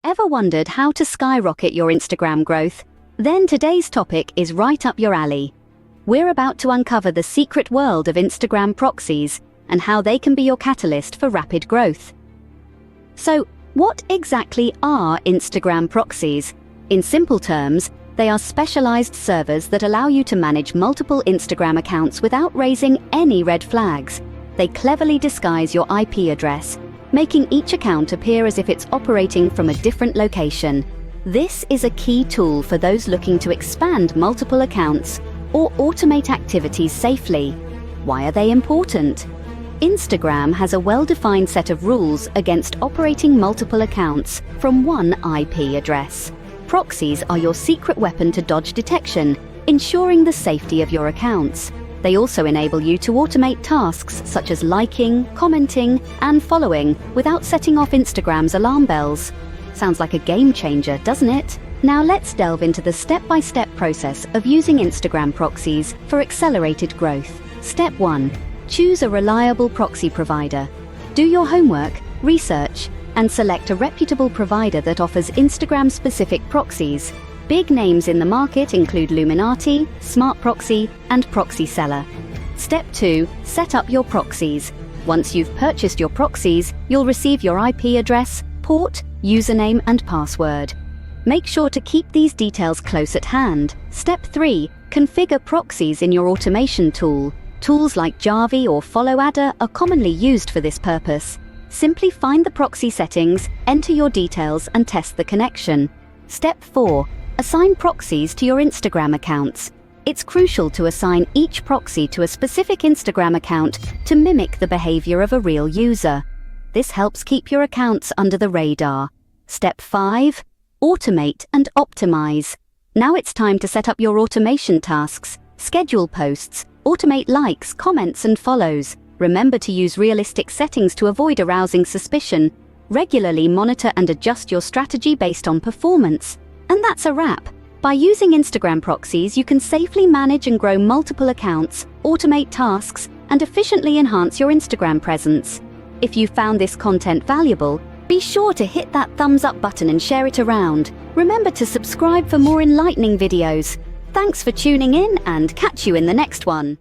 Ever wondered how to skyrocket your Instagram growth? Then today's topic is right up your alley. We're about to uncover the secret world of Instagram proxies and how they can be your catalyst for rapid growth. So, what exactly are Instagram proxies? In simple terms, they are specialized servers that allow you to manage multiple Instagram accounts without raising any red flags. They cleverly disguise your IP address, making each account appear as if it's operating from a different location. This is a key tool for those looking to expand multiple accounts or automate activities safely. Why are they important? Instagram has a well-defined set of rules against operating multiple accounts from one IP address. Proxies are your secret weapon to dodge detection, ensuring the safety of your accounts. They also enable you to automate tasks such as liking, commenting, and following without setting off Instagram's alarm bells. Sounds like a game changer, doesn't it? Now let's delve into the step-by-step process of using Instagram proxies for accelerated growth. Step 1. Choose a reliable proxy provider. Do your homework, research, and select a reputable provider that offers Instagram-specific proxies. Big names in the market include Luminati, Smart Proxy, and Proxy Seller. Step 2. Set up your proxies. Once you've purchased your proxies, you'll receive your IP address, port, username, and password. Make sure to keep these details close at hand. Step 3. Configure proxies in your automation tool. Tools like Jarvee or Follow Adder are commonly used for this purpose. Simply find the proxy settings, enter your details, and test the connection. Step 4. Assign proxies to your Instagram accounts. It's crucial to assign each proxy to a specific Instagram account to mimic the behavior of a real user. This helps keep your accounts under the radar. Step 5. Automate and optimize. Now it's time to set up your automation tasks, schedule posts, automate likes, comments, and follows. Remember to use realistic settings to avoid arousing suspicion. Regularly monitor and adjust your strategy based on performance. And that's a wrap. By using Instagram proxies, you can safely manage and grow multiple accounts, automate tasks, and efficiently enhance your Instagram presence. If you found this content valuable, be sure to hit that thumbs up button and share it around. Remember to subscribe for more enlightening videos. Thanks for tuning in, and catch you in the next one.